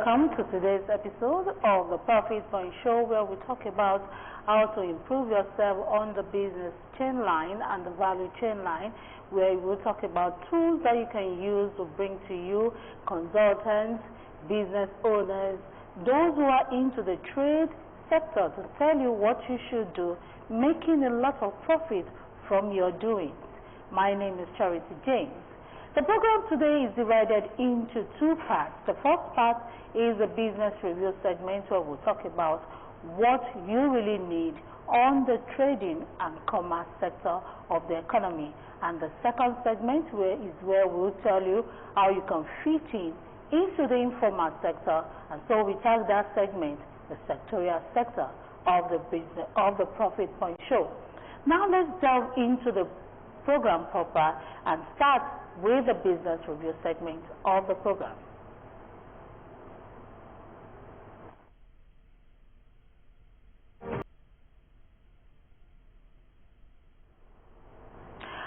Welcome to today's episode of the Profit Point Show, where we talk about how to improve yourself on the business chain line and the value chain line, where we will talk about tools that you can use to bring to you consultants, business owners, those who are into the trade sector, to tell you what you should do, making a lot of profit from your doings. My name is Charity James. The program today is divided into two parts. The first part is the business review segment, where we'll talk about what you really need on the trading and commerce sector of the economy. And the second segment is where we'll tell you how you can fit in into the informal sector. And so we tag that segment the sectorial sector of the business of the Profit Point Show. Now let's delve into the program proper and start with the business review segment of the program.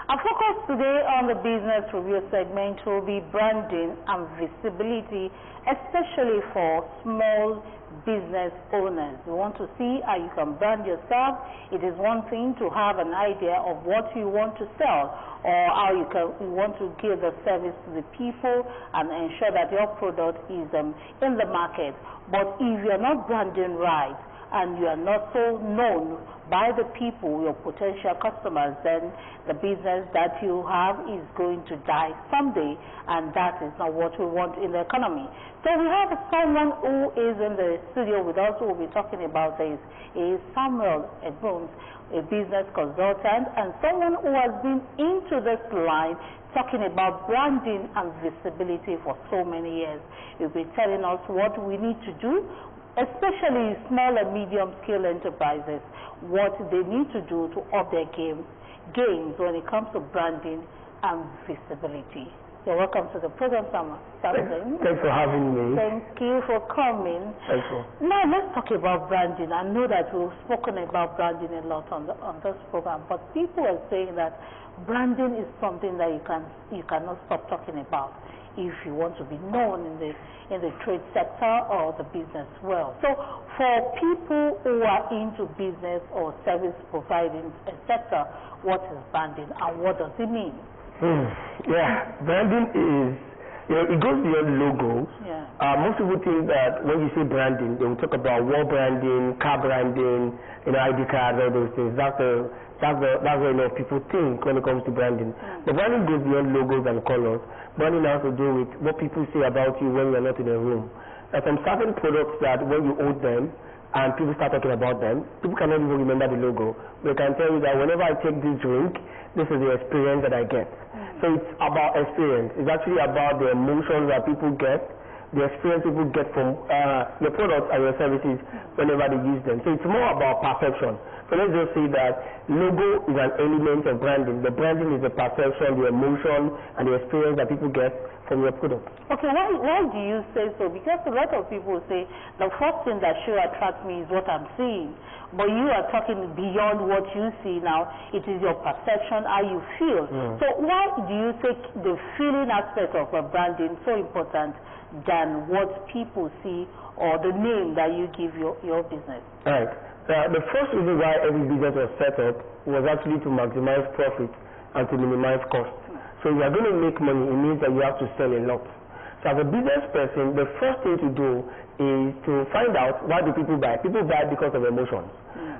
Our focus today on the business review segment will be branding and visibility, especially for small business owners. We want to see how you can brand yourself. It is one thing to have an idea of what you want to sell, or how you want to give the service to the people and ensure that your product is in the market. But if you're not branding right and you are not so known by the people, your potential customers, then the business that you have is going to die someday, and that is not what we want in the economy. So we have someone who is in the studio with us who will be talking about this. He is Samuel Edmonds, a business consultant and someone who has been into this line talking about branding and visibility for so many years. He'll be telling us what we need to do, especially small and medium-scale enterprises, what they need to do to up their gains when it comes to branding and visibility. You're welcome to the program, Samuel. Thanks for having me. Thank you for coming. Thank you. Now let's talk about branding. I know that we've spoken about branding a lot on this program, but people are saying that branding is something that you cannot stop talking about if you want to be known in the trade sector or the business world. So for people who are into business or service providing sector, what is branding and what does it mean? Yeah, branding is, it goes beyond logos. Yeah. Most people think that when you say branding, they will talk about wall branding, car branding, ID cards, all those things. That's what a lot of people think when it comes to branding. But branding goes beyond logos and colors. Branding has to do with what people say about you when you're not in a room. There are some certain products that when you own them and people start talking about them, people cannot even remember the logo. They can tell you that whenever I take this drink, this is the experience that I get. So it's about experience. It's actually about the emotions that people get, the experience people get from your products and your services whenever they use them. So it's more about perception. So let's just say that logo is an element of branding. The branding is the perception, the emotion, and the experience that people get from your product. Okay, why do you say so? Because a lot of people say the first thing that should attract me is what I'm seeing. But you are talking beyond what you see now. It is your perception, how you feel. So why do you think the feeling aspect of a branding so important than what people see or the name that you give your business? Right. The first reason why every business was set up was actually to maximize profit and to minimize cost. So if you are going to make money, it means that you have to sell a lot. So as a business person, the first thing to do is to find out why do people buy. People buy because of emotions.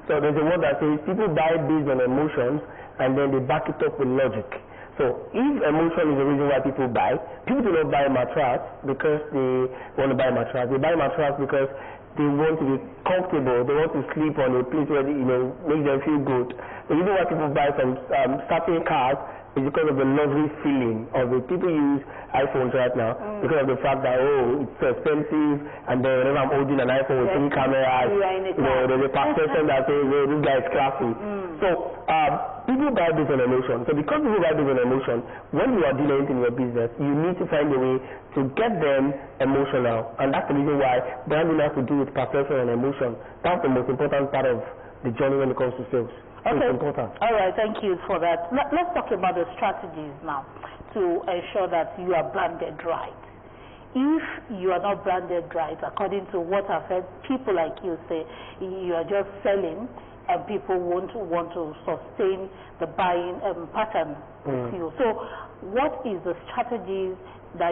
So there's a word that says people buy based on emotions and then they back it up with logic. So if emotion is the reason why people buy, people do not buy a mattress because they want to buy a mattress. They buy a mattress because they want to be comfortable. They want to sleep on a place where makes them feel good. The reason why people buy some certain cars is because of the lovely feeling of it. People use iPhones right now because of the fact that, it's so expensive, and then whenever I'm holding an iPhone with 3 cameras, there's a perception that says, this guy is classy. So people buy this on emotion. So because people buy this on emotion, when you are dealing in your business, you need to find a way to get them emotional. And that's the reason why branding has to do with perception and emotion. That's the most important part of the journey when it comes to sales. Okay. It's important. All right, thank you for that. Let's talk about the strategies now to ensure that you are branded right. if you are not branded right, according to what I've heard people like you say, you are just selling and people won't want to sustain the buying pattern with you. So what is the strategies that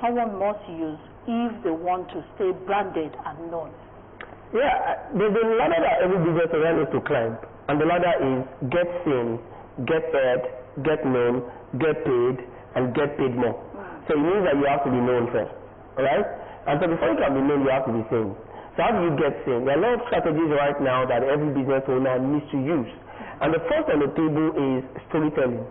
someone must use if they want to stay branded and known? Yeah, there's a ladder that every business owner needs to climb, and the ladder is get seen, get heard, get known, get paid, and get paid more. So it means that you have to be known first, alright? And so before you can be known, you have to be seen. So how do you get seen? There are a lot of strategies right now that every business owner needs to use. And the first on the table is storytelling.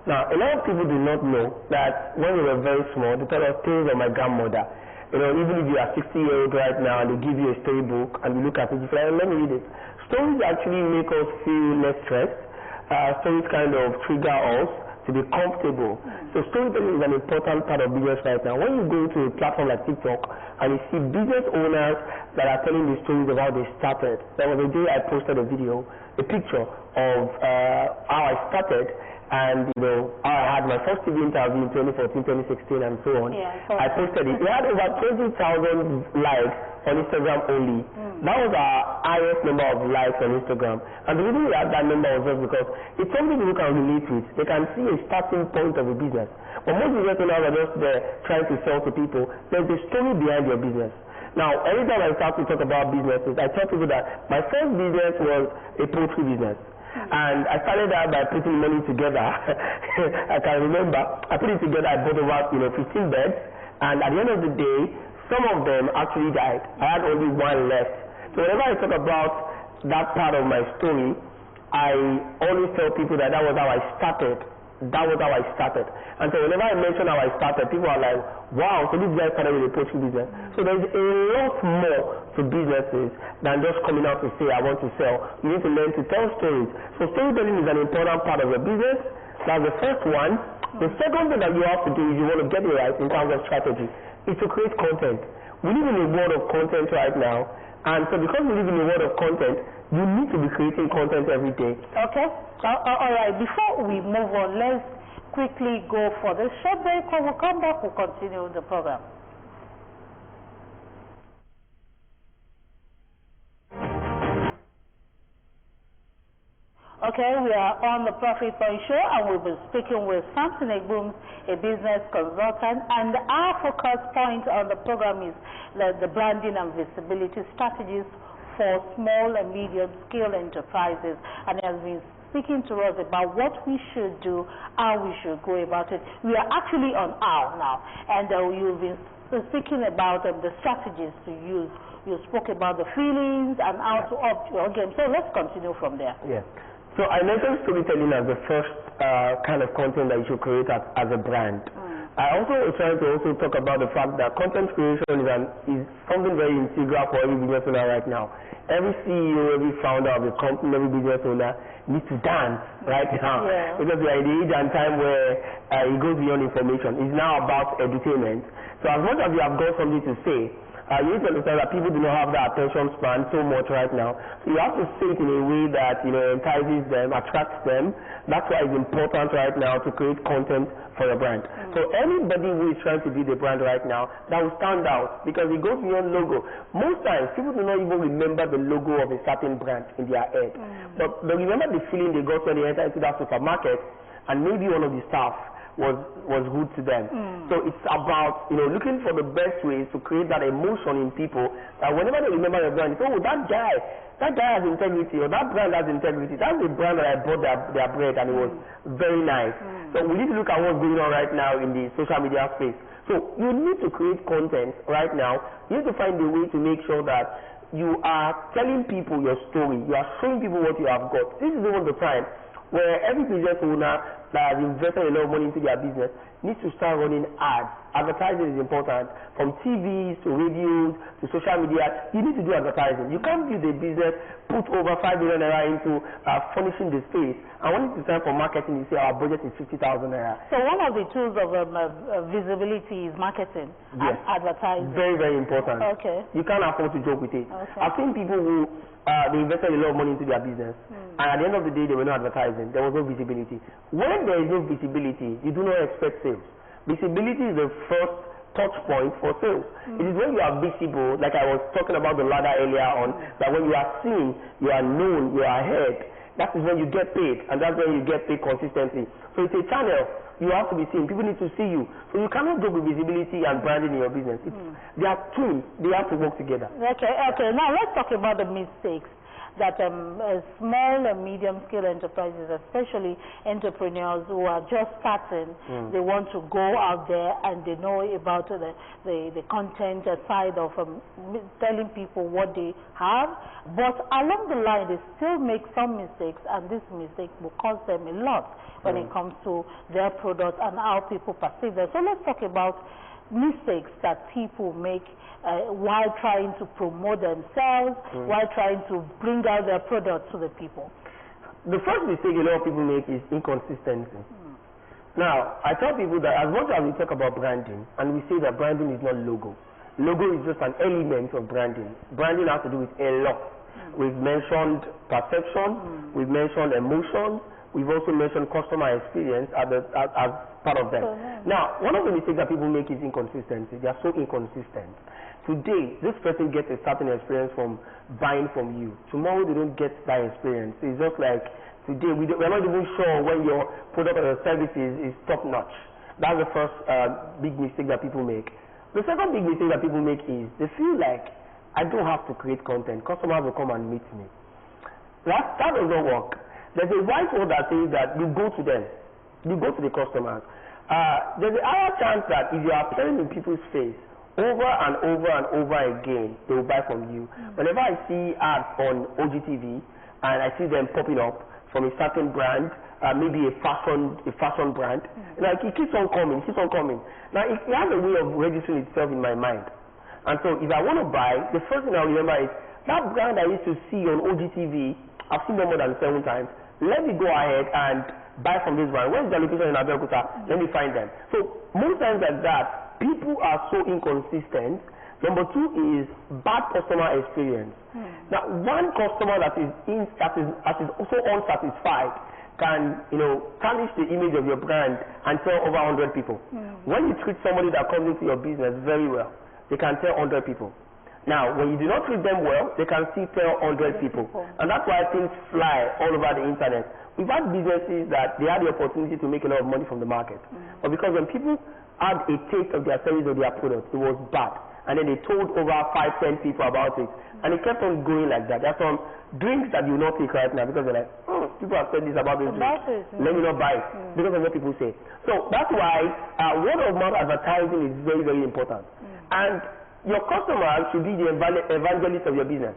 Now, a lot of people do not know that when we were very small, they tell us tales of my grandmother. You know, even if you are 60-year-old right now and they give you a storybook and you look at it, you say, let me read it. Stories actually make us feel less stressed. Stories kind of trigger us to be comfortable. So storytelling is an important part of business right now. When you go to a platform like TikTok and you see business owners that are telling the stories of how they started. There was a day I posted a video, a picture of how I started, and you know, I had my first TV interview in 2014, 2016 and so on. Yeah, I posted it. We had over 20,000 likes on Instagram only. That was our highest number of likes on Instagram. And the reason we had that number was just because it's something people can relate with. They can see a starting point of a business. But most business owners are just there trying to sell to people. There's a story behind your business. Now, every time I start to talk about businesses, I tell people that my first business was a poultry business. And I started out by putting money together. I can remember, I put it together, I bought over 15 beds, and at the end of the day, some of them actually died. I had only one left. So whenever I talk about that part of my story, I always tell people that that was how I started. That was how I started. And so whenever I mention how I started, people are like, wow, so this guy started with a poultry business. So there's a lot more to businesses than just coming out to say, I want to sell. You need to learn to tell stories. So storytelling is an important part of your business. That's the first one. The second thing that you have to do if you want to get it right in terms of strategy is to create content. We live in a world of content right now. And so because we live in a world of content, you need to be creating content every day. Okay. All right. Before we move on, let's quickly go for the short break. When we come back, we'll continue the program. Okay, we are on the Profit Point Show, and we'll be speaking with Samson Egbum, a business consultant. And our focus point on the program is the branding and visibility strategies for small and medium-scale enterprises. And he has been speaking to us about what we should do, how we should go about it. We are actually on hour now, and you've been speaking about the strategies to use. You spoke about the feelings and how to up your game. So let's continue from there. Yeah. So I mentioned storytelling as the first kind of content that you should create as a brand. I also was trying to also talk about the fact that content creation is something very integral for every business owner right now. Every CEO, every founder of a company, every business owner needs to dance right now. Yeah. Because we are in the age and time where it goes beyond information. It's now about edutainment. So as much as you have got something to say, you need to understand that people do not have that attention span so much right now. So you have to say it in a way that entices them, attracts them. That's why it's important right now to create content for your brand. So anybody who is trying to be the brand right now, that will stand out because it goes beyond logo. Most times, people do not even remember the logo of a certain brand in their head. But they remember the feeling they got when they enter into that supermarket and maybe one of the staff was good to them. So it's about looking for the best ways to create that emotion in people that whenever they remember your brand, oh, that guy has integrity, or that brand has integrity. That's the brand that I bought their bread and it was very nice. So we need to look at what's going on right now in the social media space. So you need to create content right now. You need to find a way to make sure that you are telling people your story. You are showing people what you have got. This is even the time where every business owner that has invested a lot of money into their business needs to start running ads. Advertising is important. From TVs to radios to social media, you need to do advertising. You can't build a business, put over 5 million naira into furnishing the space, and when it's time for marketing, you say our budget is 50,000 naira. So one of the tools of visibility is marketing and advertising. Very, very important. Okay. You can't afford to joke with it. Okay. I've seen people who they invested a lot of money into their business, and at the end of the day, they were not advertising. There was no visibility. When there is no visibility, you do not expect sales. Visibility is the first touch point for sales. It is when you are visible, like I was talking about the ladder earlier on, that when you are seen, you are known, you are heard, that is when you get paid, and that's when you get paid consistently. So it's a channel. You have to be seen. People need to see you. So you cannot joke with visibility and branding in your business. They are twins. They have to work together. Okay. Now let's talk about the mistakes that small and medium-scale enterprises, especially entrepreneurs who are just starting, they want to go out there and they know about the content side of telling people what they have, but along the line they still make some mistakes, and this mistake will cost them a lot when it comes to their product and how people perceive them. So let's talk about mistakes that people make while trying to promote themselves, while trying to bring out their product to the people. The first mistake a lot of people make is inconsistency. Now, I tell people that as much as we talk about branding, and we say that branding is not logo. Logo is just an element of branding. Branding has to do with a lot. We've mentioned perception, we've mentioned emotion, we've also mentioned customer experience as part of them. Now, one of the mistakes that people make is inconsistency. They are so inconsistent. Today, this person gets a certain experience from buying from you. Tomorrow, they don't get that experience. It's just like today, we're not even sure when your product or service is top-notch. That's the first big mistake that people make. The second big mistake that people make is they feel like, I don't have to create content. Customers will come and meet me. That doesn't work. There's a wise word that says that you go to them. You go to the customers. There's a higher chance that if you are appearing in people's face over and over and over again, they will buy from you. Whenever I see ads on OGTV and I see them popping up from a certain brand, maybe a fashion brand, like it keeps on coming. Now it has a way of registering itself in my mind. And so if I want to buy, the first thing I remember is that brand I used to see on OGTV, I've seen them more than 7 times. Let me go ahead and buy from this brand. Where is their location in Abeokuta? Let me find them. So most times like that, people are so inconsistent. Number 2 is bad customer experience. Now, one customer that is also unsatisfied can, tarnish the image of your brand and tell over 100 people. When you treat somebody that comes into your business very well, they can tell 100 people. Now, when you do not treat them well, they can still tell 100 people. And that's why things fly all over the internet. We've had businesses that they had the opportunity to make a lot of money from the market. But because when people had a taste of their service or their product, it was bad. And then they told over 5-10 people about it. And it kept on going like that. There are some drinks that you will not take right now because they're like, people have said this about this drink. Let me not buy it because of what people say. So that's why word of mouth advertising is very, very important. And your customers should be the evangelists of your business.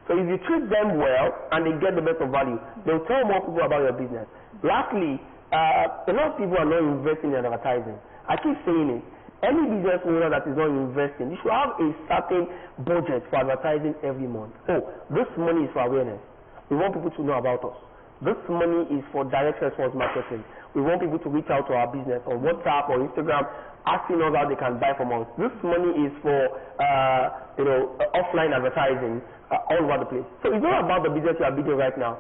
So if you treat them well and they get the best of value, they'll tell more people about your business. Lastly, a lot of people are not investing in advertising. I keep saying it. Any business owner that is not investing, you should have a certain budget for advertising every month. Oh, this money is for awareness. We want people to know about us. This money is for direct response marketing. We want people to reach out to our business on WhatsApp or Instagram, asking us how they can buy from us. This money is for offline advertising all over the place. So it's not about the business you are building right now.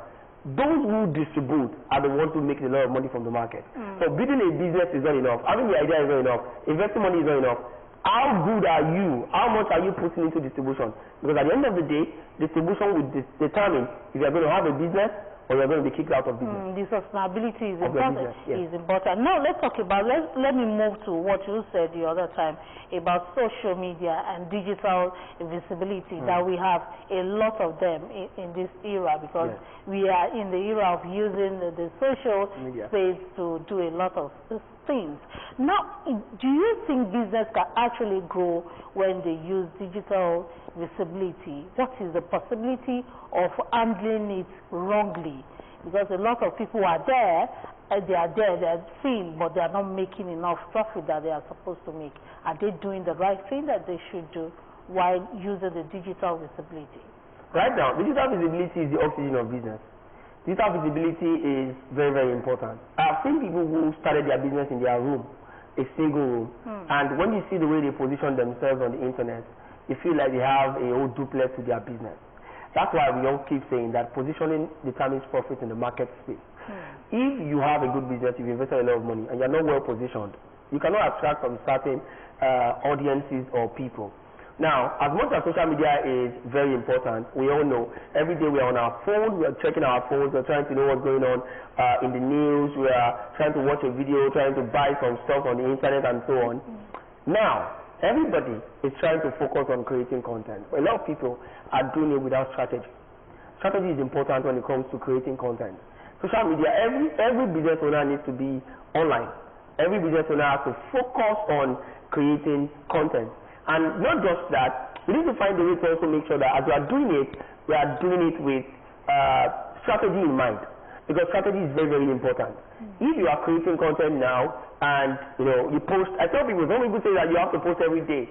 Those who distribute are the ones who make a lot of money from the market. So building a business is not enough. Having the idea is not enough. Investing money is not enough. How good are you? How much are you putting into distribution? Because at the end of the day, distribution will determine if you are going to have a business or you're going to be kicked out of business. The sustainability is important. Is important. Now let's talk about, let me move to what you said the other time about social media and digital visibility, that we have a lot of them in this era, because we are in the era of using the social space to do a lot of things. Now, do you think business can actually grow when they use digital visibility? What is the possibility of handling it wrongly? Because a lot of people are there, they're seen, but they are not making enough profit that they are supposed to make. Are they doing the right thing that they should do while using the digital visibility? Right now, digital visibility is the oxygen of business. Digital visibility is very, very important. I've seen people who started their business in their room, a single room, and when you see the way they position themselves on the internet, you feel like they have a whole duplex to their business. That's why we all keep saying that positioning determines profit in the market space. If you have a good business, you've invested a lot of money, and you're not well positioned, you cannot attract from certain audiences or people. Now, as much as social media is very important, we all know every day we are on our phone, we are checking our phones, we are trying to know what's going on in the news, we are trying to watch a video, trying to buy some stuff on the internet and so on. Now, everybody is trying to focus on creating content. But a lot of people are doing it without strategy. Strategy is important when it comes to creating content. Social media, every business owner needs to be online. Every business owner has to focus on creating content. And not just that, we need to find a way to also make sure that as we are doing it, we are doing it with strategy in mind. Because strategy is very, very important. If you are creating content now and you post, I tell people, some people say that you have to post every day.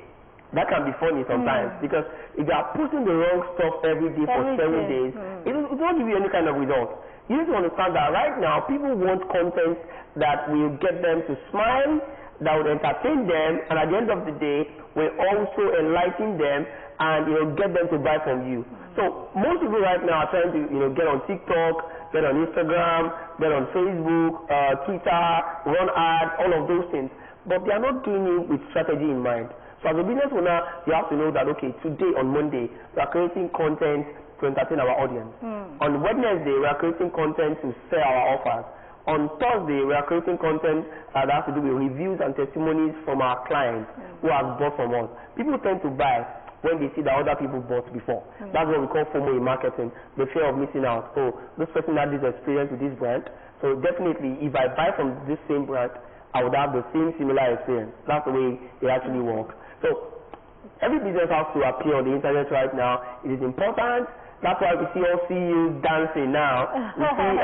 That can be funny sometimes because if you are posting the wrong stuff every day for 7 days, it won't give you any kind of result. You need to understand that right now people want content that will get them to smile, that will entertain them, and at the end of the day will also enlighten them and get them to buy from you. So most people right now are trying to get on TikTok, get on Instagram, get on Facebook, Twitter, run ads, all of those things, but they are not doing it with strategy in mind. So as a business owner, you have to know that okay, today on Monday we are creating content to entertain our audience. On Wednesday we are creating content to sell our offers. On Thursday, we are creating content that has to do with reviews and testimonies from our clients who have bought from us. People tend to buy when they see that other people bought before. That's what we call FOMO in marketing, the fear of missing out. Oh, this person had this experience with this brand, so definitely if I buy from this same brand, I would have the same similar experience. That's the way it actually works. So every business has to appear on the internet right now. It is important. That's why we see all CEOs dancing now. We see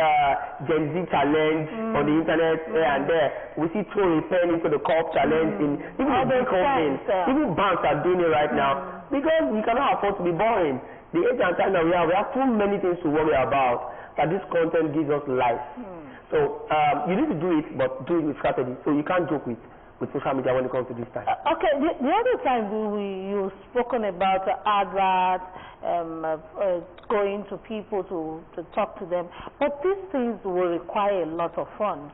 Gen Z challenge on the internet here and there. We see throw a pen into the cup challenge in even big companies. Even banks are doing it right now because we cannot afford to be boring. The age and time that we have too many things to worry about. That this content gives us life. So you need to do it, but do it with strategy. So you can't joke with social media when it comes to this time. Okay, the other time you've spoken about adverts, going to people to talk to them, but these things will require a lot of funds.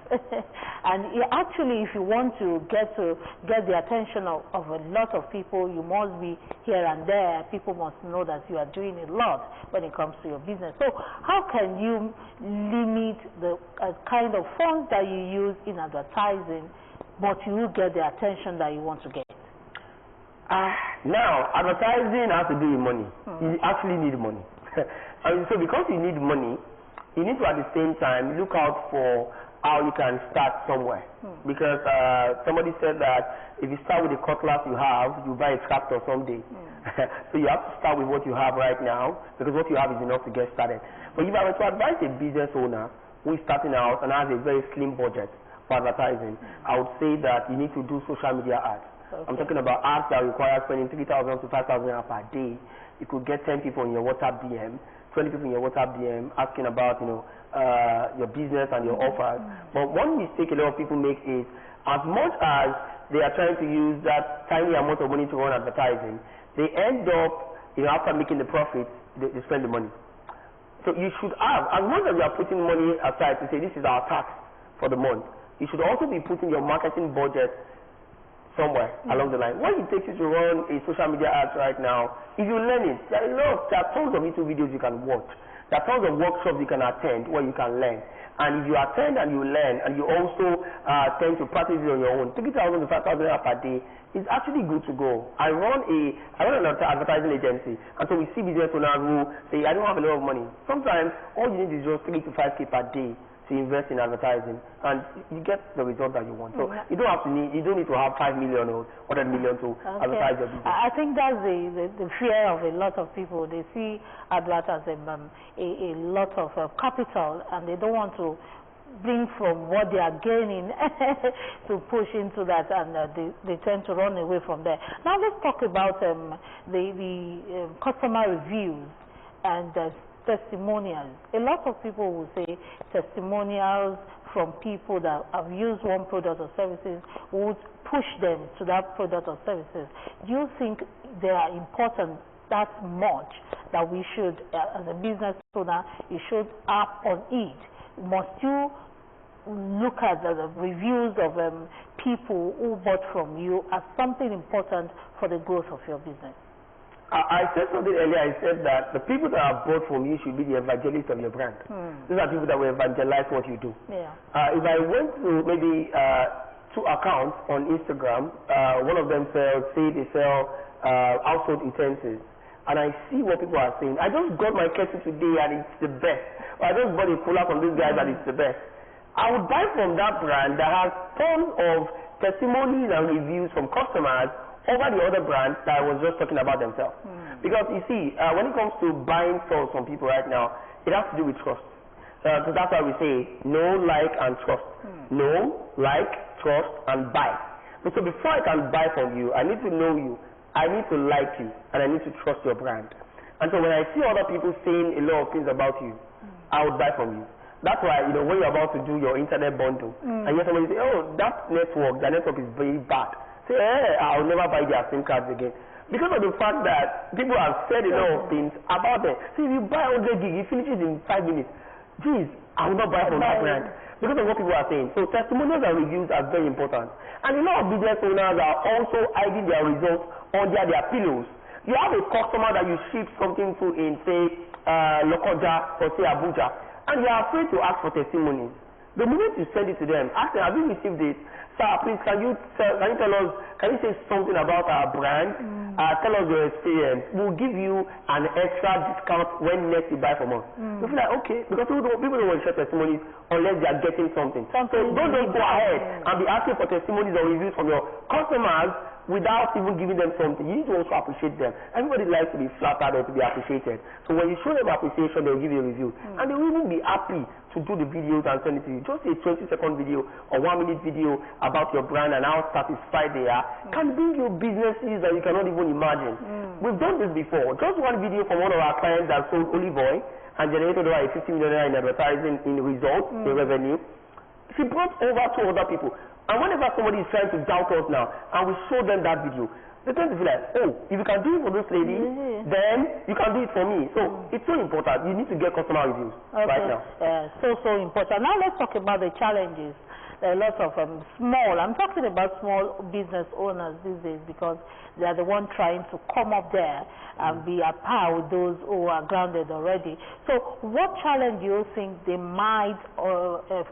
And actually, if you want to get the attention of a lot of people, you must be here and there. People must know that you are doing a lot when it comes to your business. So how can you limit the kind of funds that you use in advertising, but you will get the attention that you want to get? Now, advertising has to do with money. You actually need money. And so because you need money, you need to at the same time look out for how you can start somewhere. Because somebody said that if you start with the cutlass you have, you buy a tractor someday. So you have to start with what you have right now, because what you have is enough to get started. But if I were to advise a business owner who is starting out and has a very slim budget for advertising, I would say that you need to do social media ads. I'm talking about ads that require spending 3,000 to 5,000 per day. You could get 10 people in your WhatsApp DM, 20 people in your WhatsApp DM asking about your business and your offers. But one mistake a lot of people make is, as much as they are trying to use that tiny amount of money to run advertising, they end up, after making the profit, they spend the money. So you should have, as much as you are putting money aside to say this is our tax for the month, you should also be putting your marketing budget somewhere along the line. What it takes you to run a social media ads right now, if you learn it, there are tons of YouTube videos you can watch. There are tons of workshops you can attend where you can learn. And if you attend and you learn and you also tend to practice it on your own, 3,000 to 5,000 per day is actually good to go. I run an advertising agency, and so we see business owners who say, I don't have a lot of money. Sometimes all you need is just 3 to 5K per day to invest in advertising, and you get the result that you want. So you don't need to have 5 million or 100 million to advertise your business. I think that's the fear of a lot of people. They see advert as a lot of capital, and they don't want to bring from what they are gaining to push into that, and they tend to run away from there. Now let's talk about the customer reviews and testimonials. A lot of people will say testimonials from people that have used one product or services would push them to that product or services. Do you think they are important that much that we should, as a business owner, you should act on it? must you look at the reviews of people who bought from you as something important for the growth of your business? I said something earlier. I said that the people that have bought from you should be the evangelists of your brand. These are people that will evangelize what you do. Yeah. If I went to maybe 2 accounts on Instagram, one of them they sell household utensils, and I see what people are saying. I just got my kettle today and it's the best. Or I just bought a cooler from this guy that it's the best. I would buy from that brand that has tons of testimonies and reviews from customers over the other brands that I was just talking about themselves. Because you see, when it comes to buying stuff from people right now, it has to do with trust. So that's why we say know, like, and trust. Know, like, trust, and buy. So before I can buy from you, I need to know you, I need to like you, and I need to trust your brand. And so when I see other people saying a lot of things about you, I would buy from you. That's why, when you're about to do your internet bundle, and you hear somebody say, oh, that network is very bad. Say, I'll never buy their SIM cards again. Because of the fact that people have said a lot of things about them. So if you buy 100 gig, it finishes in 5 minutes. Geez, I will not buy from that brand. Because of what people are saying. So testimonials and reviews are very important. And a lot of business owners are also hiding their results under their pillows. You have a customer that you ship something to in, say, Lokoja or say Abuja, and you are afraid to ask for testimonies. The moment you send it to them, ask them, have you received this? Sir, please, can you tell us, can you say something about our brand? Tell us your experience. We'll give you an extra discount when next you buy from us. You feel like, okay, because people don't want to share testimonies unless they are getting something. So don't just go ahead and be asking for testimonies or reviews from your customers without even giving them something. You need to also appreciate them. Everybody likes to be flattered or to be appreciated. So when you show them appreciation, they'll give you a review. And they will even be happy to do the videos and send it to you. Just a 20-second video or 1-minute video about your brand and how satisfied they are can bring you businesses that you cannot even imagine. We've done this before. Just one video from one of our clients that sold olive oil and generated over $50 million in advertising in results, in revenue. She brought over 2 other people. And whenever somebody is trying to doubt us now, and we show them that video, they tend to feel like, oh, if you can do it for this lady, then you can do it for me. So it's so important. You need to get customer reviews right now. So important. Now let's talk about the challenges. There are lots of I'm talking about small business owners these days because they are the ones trying to come up there and be at par with those who are grounded already. So what challenge do you think they might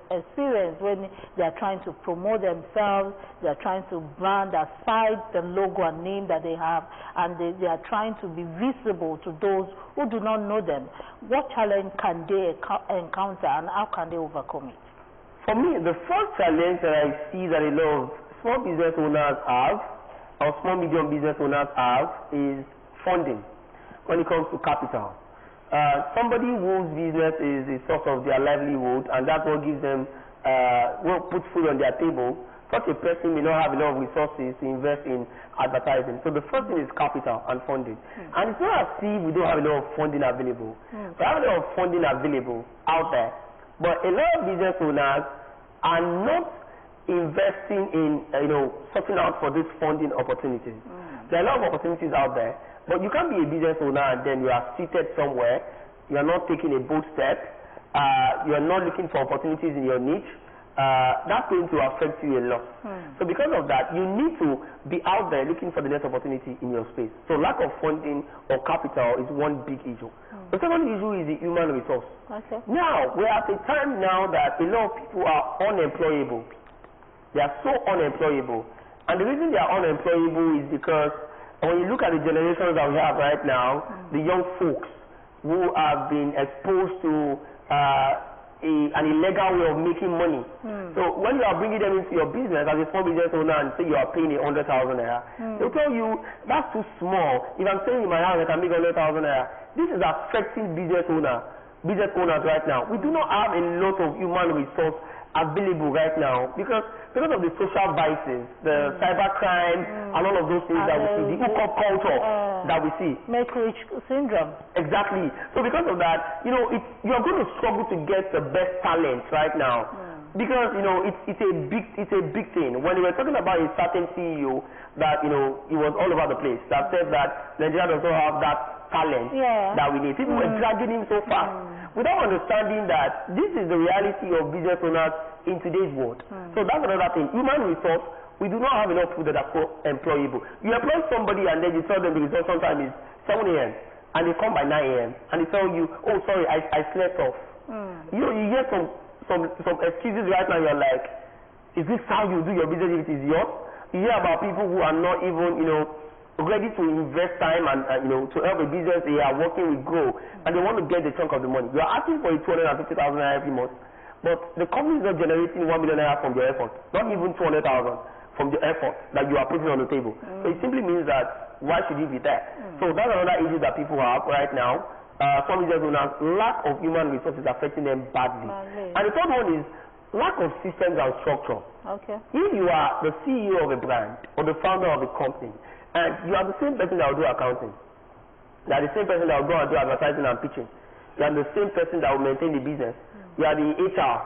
experience when they are trying to promote themselves, they are trying to brand aside the logo and name that they have, and they are trying to be visible to those who do not know them? What challenge can they encounter and how can they overcome it? For me, the first challenge that I see that a lot of small business owners have, or small medium business owners have, is funding when it comes to capital. Somebody whose business is a source of their livelihood, and that's what gives them, what puts food on their table. Such a person may not have a lot of resources to invest in advertising. So the first thing is capital and funding. And it's not as if we don't have a lot of funding available. We have a lot of funding available out there. But a lot of business owners are not investing in, sorting out for these funding opportunities. There are a lot of opportunities out there, but you can't be a business owner and then you are seated somewhere, you are not taking a bold step, you are not looking for opportunities in your niche. That's going to affect you a lot. So because of that, you need to be out there looking for the next opportunity in your space. So lack of funding or capital is one big issue. The second issue is the human resource. Now, we're at a time now that a lot of people are unemployable. They are so unemployable. And the reason they are unemployable is because when you look at the generations that we have right now, the young folks who have been exposed to an illegal way of making money. So when you are bringing them into your business as a small business owner and say you are paying 100,000 naira, they'll tell you that's too small. If I'm staying in my house, I can make 100,000 naira. This is affecting business owners right now. We do not have a lot of human resource available right now because of the social vices, the cybercrime, and all of those things that we see, the hookup culture that we see. Make-rich syndrome. Exactly. So because of that, you're going to struggle to get the best talent right now. Because it's a big thing. When we were talking about a certain CEO that he was all over the place, that said that Nigeria does not have that talent that we need. People were dragging him so fast. without understanding that this is the reality of business owners in today's world. So that's another thing. Human resource, we do not have enough people that are employable. You employ somebody and then you tell them the result sometimes is 7 a.m. and they come by 9 a.m. and they tell you, oh sorry, I slept off. You know, you hear some excuses right now. You're like, is this how you do your business if it is yours? You hear about people who are not even, you know, ready to invest time and you know, to help a business they are working with grow, and they want to get the chunk of the money. You are asking for a 250,000 naira every month, but the company is not generating 1 million naira from your effort, not even 200,000 from the effort that you are putting on the table. So it simply means that why should you be there? So that's another issue that people have right now. Some business owners, lack of human resources affecting them badly. And the third one is lack of systems and structure. If you are the CEO of a brand or the founder of a company, and you are the same person that will do accounting, you are the same person that will go and do advertising and pitching, you are the same person that will maintain the business, you are the HR,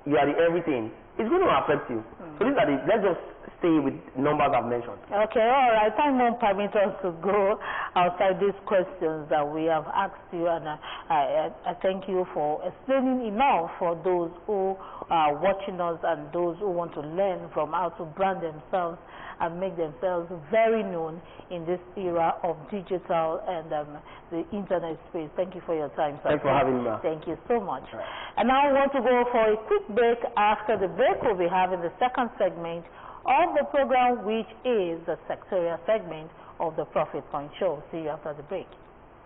you are the everything, it's going to affect you. So these are let's just stay with numbers I've mentioned. Okay, all right. Time won't permit us to go outside these questions that we have asked you, and I thank you for explaining enough for those who are watching us and those who want to learn from how to brand themselves and make themselves very known in this era of digital and the internet space. Thank you for your time, sir. Thanks for having me. Thank you so much. Right. And now I want to go for a quick break. After the break, we'll be having the second segment of the program, which is the sectorial segment of the Profit Point Show. See you after the break.